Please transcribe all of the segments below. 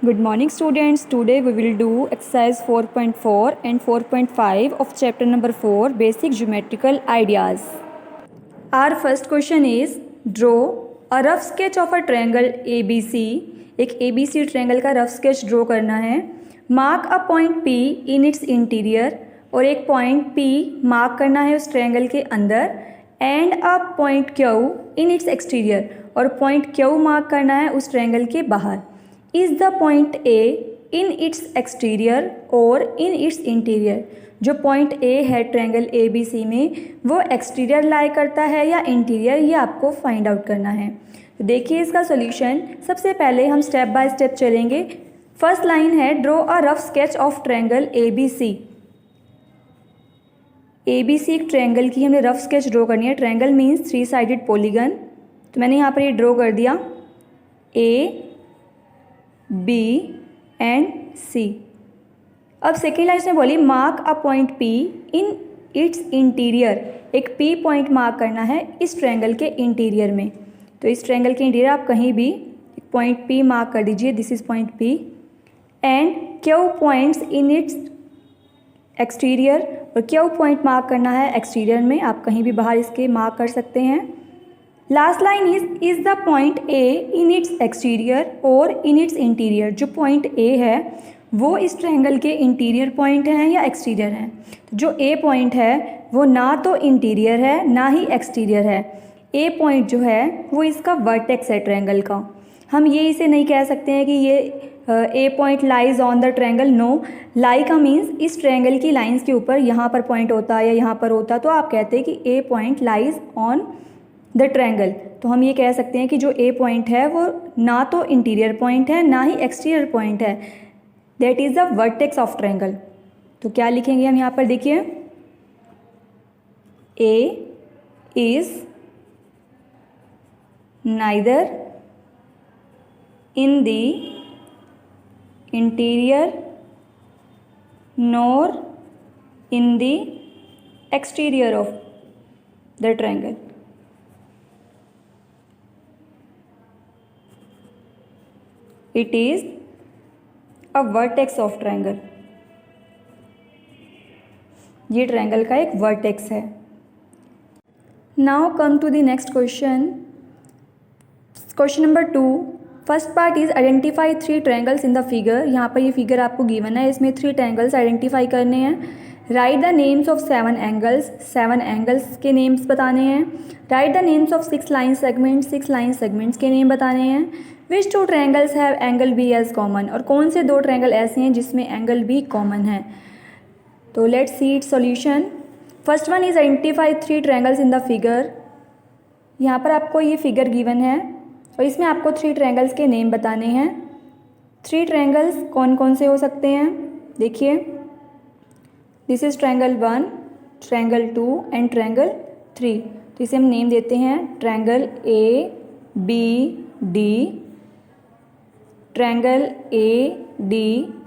Good morning students. Today we will do exercise 4.4 and 4.5 of chapter number 4 basic geometrical ideas. Our first question is draw a rough sketch of a triangle ABC. एक ABC triangle का rough sketch draw करना है. Mark a point P in its interior और एक point P mark करना है उस triangle के अंदर and a point Q in its exterior और पॉइंट Q मार्क करना है उस ट्रायंगल के बाहर. Is the point A in its exterior और इन इट्स इंटीरियर. जो पॉइंट A है ट्रायंगल ABC में वो एक्सटीरियर लाई करता है या इंटीरियर, ये आपको फाइंड आउट करना है. तो देखिए इसका सॉल्यूशन. सबसे पहले हम स्टेप बाय स्टेप चलेंगे. फर्स्ट लाइन है draw a rough sketch of triangle ABC. ABC एक ट्रायंगल की हमने रफ स्केच ड्रॉ करनी है. Triangle means 3 sided polygon. तो मैंने यहाँ पर ये ड्रॉ कर दिया A B एंड C. अब सेकेंड लाइन में बोली mark a point P in its interior. एक P पॉइंट मार्क करना है इस ट्रायंगल के इंटीरियर में. तो इस ट्रायंगल के इंटीरियर आप कहीं भी एक पॉइंट P मार्क कर दीजिए. This is point P and Q points in its exterior और Q पॉइंट मार्क करना है एक्सटीरियर में. आप कहीं भी बाहर इसके मार्क कर सकते हैं. Last line is the point A in its exterior और इन इट्स इंटीरियर. जो पॉइंट A है वो इस ट्रायंगल के इंटीरियर पॉइंट हैं या एक्सटीरियर हैं. जो A पॉइंट है वो ना तो इंटीरियर है ना ही एक्सटीरियर है. A पॉइंट जो है वो इसका वर्टेक्स है ट्रायंगल का. हम ये इसे नहीं कह सकते हैं कि ये A point lies on the triangle. No, lie का मीन्स इस ट्रायंगल की लाइंस के ऊपर यहाँ पर पॉइंट होता है या यहाँ पर होता तो आप कहते हैं कि A point lies on the triangle. तो हम ये कह सकते हैं कि जो A पॉइंट है वो ना तो इंटीरियर पॉइंट है ना ही एक्सटीरियर पॉइंट है. That is the vertex of triangle. तो क्या लिखेंगे हम यहाँ पर देखिए A is neither in the interior nor in the exterior of the triangle. It is a vertex of triangle. ये ट्रायंगल का एक वर्टेक्स है. Now come to the next question. Question number 2. First part is identify 3 triangles in the figure. यहाँ पर ये figure आपको given है. इसमें 3 ट्रायंगल्स आइडेंटिफाई करने हैं. Write the names of 7 angles. 7 angles के नेम्स बताने हैं. Write the names of 6 line segments. 6 line segments के नेम बताने हैं. Which 2 triangles have angle B as common. और कौन से 2 ट्रायंगल ऐसे हैं जिसमें एंगल बी कॉमन है. तो let's see it's solution. First one is identify 3 triangles in the figure. यहाँ पर आपको ये फिगर गिवन है और इसमें आपको 3 ट्रायंगल्स के नेम बताने हैं. 3 ट्रायंगल्स कौन कौन से हो सकते हैं देखिए. This is triangle 1, triangle 2 and triangle 3. तो इसे हम नेम देते हैं triangle A B D, triangle A D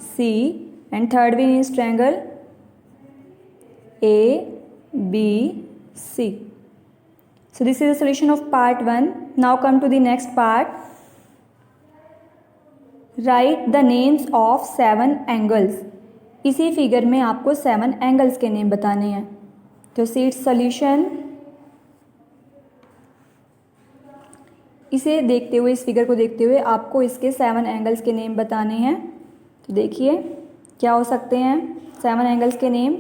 C and third one is triangle A B C. So this is the solution of part 1. Now come to the next part. Write the names of 7 angles. इसी figure में आपको 7 angles के name बताने हैं. तो see it's solution. इसे देखते हुए, इस फिगर को देखते हुए आपको इसके 7 एंगल्स के नेम बताने हैं. तो देखिए क्या हो सकते हैं 7 एंगल्स के नेम.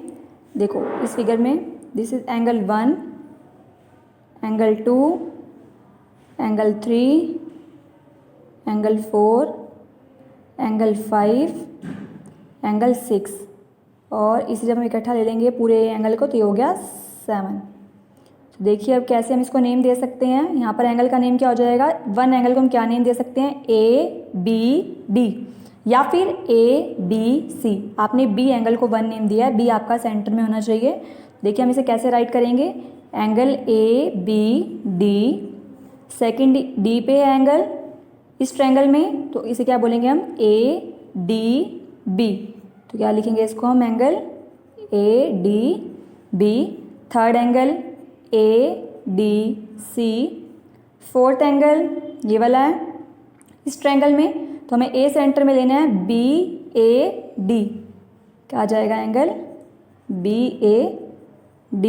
देखो इस फिगर में this is angle 1, angle 2, angle 3, angle 4, angle 5, angle 6 और इसे जब हम इकट्ठा ले लेंगे पूरे एंगल को तो ये हो गया 7. तो देखिए अब कैसे हम इसको नेम दे सकते हैं. यहाँ पर एंगल का नेम क्या हो जाएगा. 1 एंगल को हम क्या नेम दे सकते हैं A B D या फिर A B C. आपने B एंगल को 1 नेम दिया है. B आपका सेंटर में होना चाहिए. देखिए हम इसे कैसे राइट करेंगे. Angle A B D, second D पे है एंगल इस ट्रायंगल में तो इसे क्या बोलेंगे हम A D B. तो क्या लिखेंगे इसको हम angle A D B. Third angle A D C. Fourth angle ये वाला है इस ट्रायंगल में तो हमें ए सेंटर में लेना है BAD, क्या आ जाएगा angle BAD।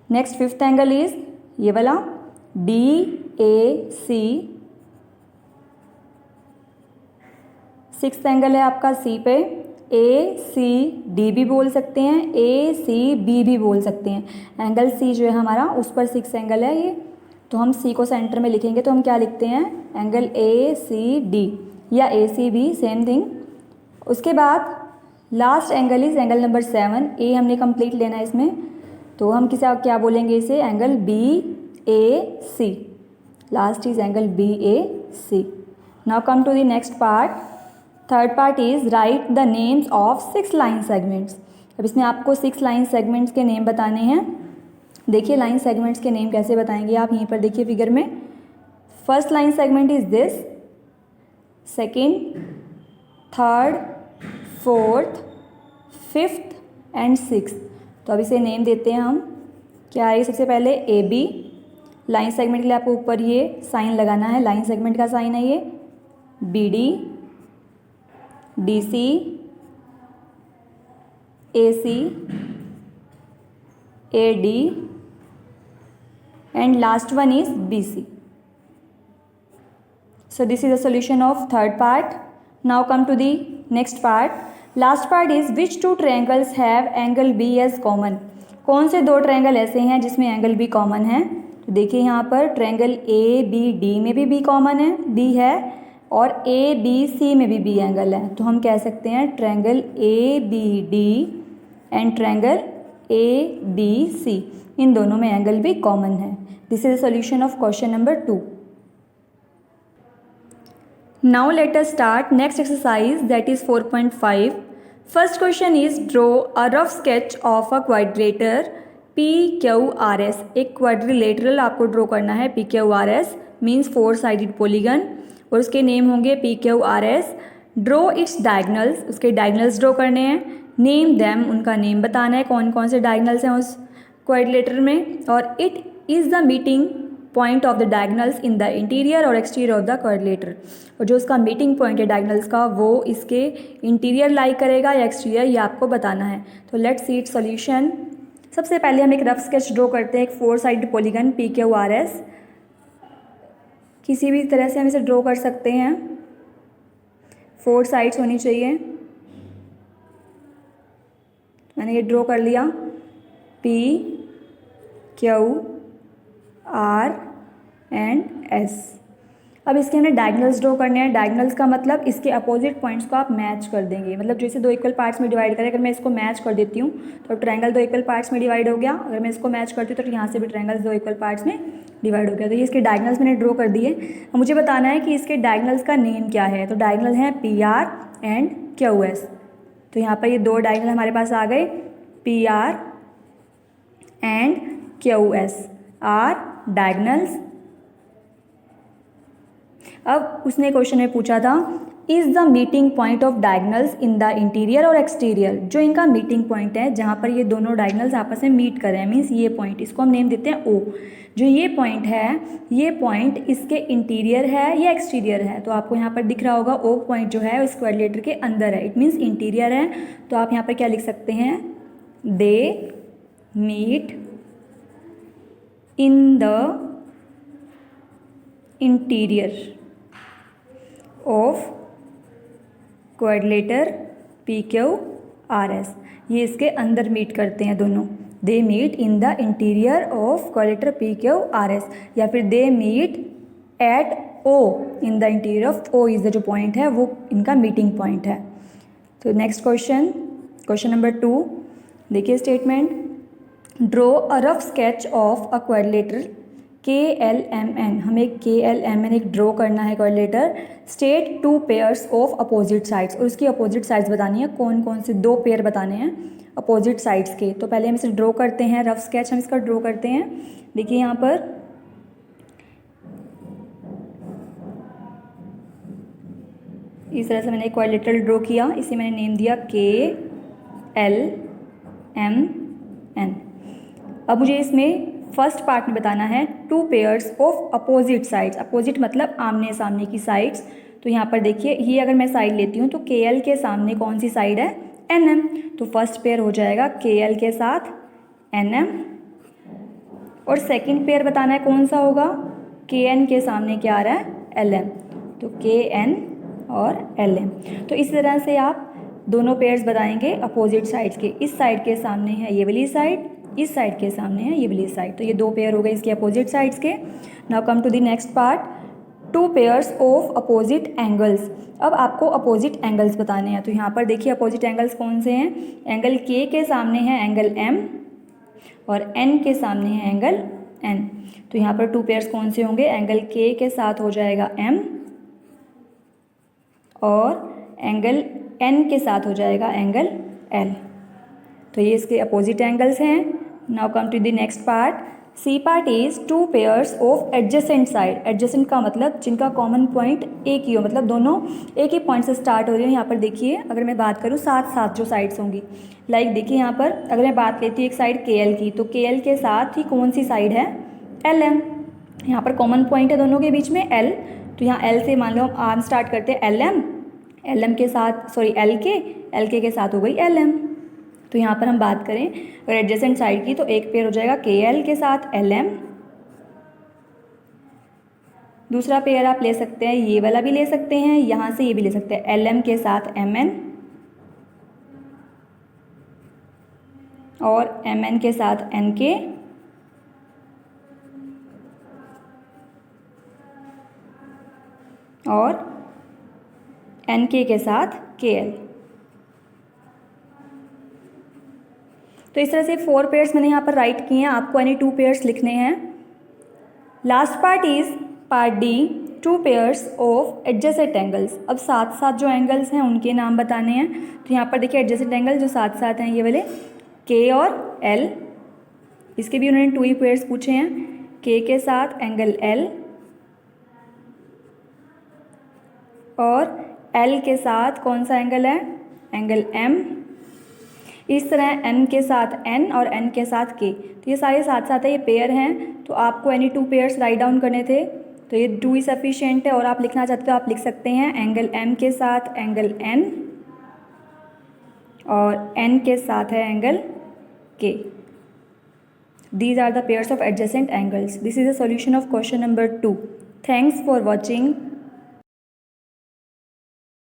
Next fifth angle is ये वाला DAC। सिक्स्थ एंगल है आपका सी पे, ACD भी बोल सकते हैं, ACB भी बोल सकते हैं। एंगल सी जो है हमारा उस पर सिक्स एंगल है ये, तो हम सी को सेंटर में लिखेंगे तो हम क्या लिखते हैं एंगल ACD या ACB, सेम थिंग। उसके बाद last angle is angle number 7, ए हमने कंप्लीट लेना है इसमें, तो हम किसी क्या बोलेंगे इसे angle BAC। Last is angle BAC। Now come to the next part. Third part is write the names of 6 line segments. अब इसमें आपको 6 लाइन सेगमेंट्स के नेम बताने हैं। देखिए लाइन सेगमेंट्स के नेम कैसे बताएंगे आप, यहीं पर देखिए फिगर में। First line segment is this, second, third, fourth, fifth and sixth. तो अब इसे नेम देते हैं हम, क्या है सबसे पहले AB। लाइन सेगमेंट के लिए आपको ऊपर ये साइन लगाना है, लाइन सेगमेंट का साइन है ये। BD, DC, AC, AD and last one is BC. So this is the solution of third part. Now come to the next part. Last part is which two triangles have angle B as common. कौन से दो triangle ऐसे हैं जिसमें angle B common है। तो देखिए यहाँ पर ट्रायंगल ABD में भी B कॉमन है, B है, और ABC में भी B एंगल है। तो हम कह सकते हैं triangle ABD and triangle ABC, इन दोनों में एंगल भी कॉमन है। This is the solution of question number 2। Now let us start next exercise, that is 4.5। First question is draw a rough sketch of a quadrilateral PQRS। एक quadrilateral आपको draw करना है, PQRS means 4 sided polygon, और उसके name होंगे PQRS। Draw it's diagonals, उसके diagonals draw करने हैं। नेम दैम, उनका नेम बताना है कौन कौन से डायगनल्स हैं उस क्वाड्रिलेटर में। और it is the meeting point of the diagonals in the interior और एक्सटीरियर ऑफ द क्वाड्रिलेटर। और जो उसका मीटिंग पॉइंट है डायगनल्स का, वो इसके इंटीरियर लाई करेगा या एक्सटीरियर, ये आपको बताना है। तो लेट्स सी इट सॉल्यूशन। सबसे पहले हम एक रफ स्केच ड्रॉ करते हैं, एक 4 साइड पॉलीगन PQRS। किसी भी तरह से हम इसे ड्रॉ कर सकते हैं, 4 साइड्स होनी चाहिए। मैंने ये ड्रॉ कर लिया, PQR एंड S। अब इसके हमने डायगनल्स ड्रॉ करने हैं। डायगनल्स का मतलब इसके अपोजिट पॉइंट्स को आप मैच कर देंगे, मतलब जैसे 2 इक्वल पार्ट्स में डिवाइड करें। अगर मैं इसको मैच कर देती हूँ तो ट्रायंगल 2 इक्वल पार्ट्स में डिवाइड हो गया। अगर मैं इसको मैच करती हूँ तो यहाँ से भी ट्रायंगल्स 2 इक्वल पार्ट्स में डिवाइड हो गया। तो ये इसके डायगनल्स मैंने ड्रॉ कर दिए। अब मुझे बताना है कि इसके डायगनल्स का नेम क्या है। तो डायगनल हैं PR एंड QS। तो यहाँ पर ये 2 डायगनल हमारे पास आ गए, PR and QS are diagonals. अब उसने क्वेश्चन में पूछा था is the meeting point of diagonals in the interior और एक्सटीरियर। जो इनका मीटिंग पॉइंट है, जहाँ पर ये दोनों डायगनल्स आपस में मीट कर रहे हैं, मीन्स ये पॉइंट, इसको हम नेम देते हैं O। जो ये पॉइंट है, ये पॉइंट इसके इंटीरियर है या एक्सटीरियर है। तो आपको यहाँ पर दिख रहा होगा O पॉइंट जो है इस क्वाड्रिलेटर के अंदर है, इट मीन्स इंटीरियर है। तो आप यहाँ पर क्या लिख सकते हैं, they meet in the interior of quadrilateral PQRS। ये इसके अंदर मीट करते हैं दोनों, they meet in the interior of quadrilateral PQRS, या फिर they meet at O in the interior of O is the जो पॉइंट है वो इनका मीटिंग पॉइंट है। तो नेक्स्ट क्वेश्चन, क्वेश्चन नंबर 2, देखिए statement, draw a rough sketch of a quadrilateral KLMN। हमें KLMN एक ड्रॉ करना है quadrilateral. State 2 pairs of opposite sides, और उसकी अपोजिट साइड्स बतानी है, कौन कौन से 2 पेयर बताने हैं अपोजिट साइड्स के। तो पहले हम इसे ड्रॉ करते हैं, रफ स्केच हम इसका ड्रॉ करते हैं। देखिए यहाँ पर इस तरह से मैंने एक क्वाड्रिलेटर ड्रॉ किया, इसे मैंने नेम दिया KLMN। अब मुझे इसमें फर्स्ट पार्ट में बताना है 2 pairs of opposite sides. Opposite मतलब आमने सामने की साइड्स। तो यहाँ पर देखिए ये अगर मैं साइड लेती हूँ तो के एल के सामने कौन सी साइड है, एन एम। तो फर्स्ट पेयर हो जाएगा के एल के साथ एन एम, और सेकंड पेयर बताना है कौन सा होगा, के एन के सामने क्या आ रहा है, एल एम। तो के एन और एल एम। तो इस तरह से आप दोनों पेयर्स बताएंगे अपोजिट साइड्स के। इस साइड के सामने है ये वाली साइड, इस साइड के सामने है ये वाली साइड। तो ये दो पेयर हो गए इसके अपोजिट साइड्स के। Now come to the next part, two pairs of opposite angles. अब आपको अपोजिट एंगल्स बताने हैं। तो यहाँ पर देखिए अपोजिट एंगल्स कौन से हैं, एंगल के सामने है एंगल एम, और एन के सामने है एंगल एन। तो यहाँ पर टू पेयर्स कौन से होंगे, एंगल के साथ हो जाएगा एम, और एंगल एन के साथ हो जाएगा एंगल एल। तो ये इसके अपोजिट एंगल्स हैं। Now come to the next part, C part is two pairs of adjacent side. Adjacent का मतलब जिनका कॉमन पॉइंट एक ही हो, मतलब दोनों एक ही पॉइंट से स्टार्ट हो रही है। यहाँ पर देखिए अगर मैं बात करूँ साथ साथ जो साइड्स होंगी, लाइक देखिए यहाँ पर अगर मैं बात लेती हूँ एक साइड के एल की, तो के एल के साथ ही कौन सी साइड है, एल एम। यहाँ पर कॉमन पॉइंट है दोनों के बीच में एल। तो यहाँ एल से मान लो हम आर्म स्टार्ट करते हैं एल एम के साथ, सॉरी एल के साथ हो गई एल एम। तो यहाँ पर हम बात करें अगर एडजेसेंट साइड की, तो एक पेयर हो जाएगा के एल के साथ एल एम। दूसरा पेयर आप ले सकते हैं, ये वाला भी ले सकते हैं, यहाँ से ये भी ले सकते हैं, एल एम के साथ एम एन, और एम एन के साथ एन के, और एन के साथ के एल। तो इस तरह से 4 पेयर्स मैंने यहाँ पर राइट किए हैं, आपको एनी 2 पेयर्स लिखने हैं। Last part is part D, to pairs of adjacent angles. अब साथ साथ जो एंगल्स हैं उनके नाम बताने हैं। तो यहाँ पर देखिए एडजेसेंट एंगल जो साथ साथ हैं ये वाले के और एल, इसके भी उन्होंने 2 ही पेयर्स पूछे हैं, के साथ एंगल एल, और एल के साथ कौन सा एंगल है, एंगल एम। इस तरह एन के साथ एन और एन के साथ के। तो ये सारे साथ साथ है, ये पेयर हैं। तो आपको एनी 2 पेयर्स राइट डाउन करने थे, तो ये 2 ही सफिशिएंट है। और आप लिखना चाहते हो आप लिख सकते हैं एंगल एम के साथ एंगल एन, और एन के साथ है एंगल के। These are the pairs of adjacent angles. This is a solution of question number 2. Thanks for watching.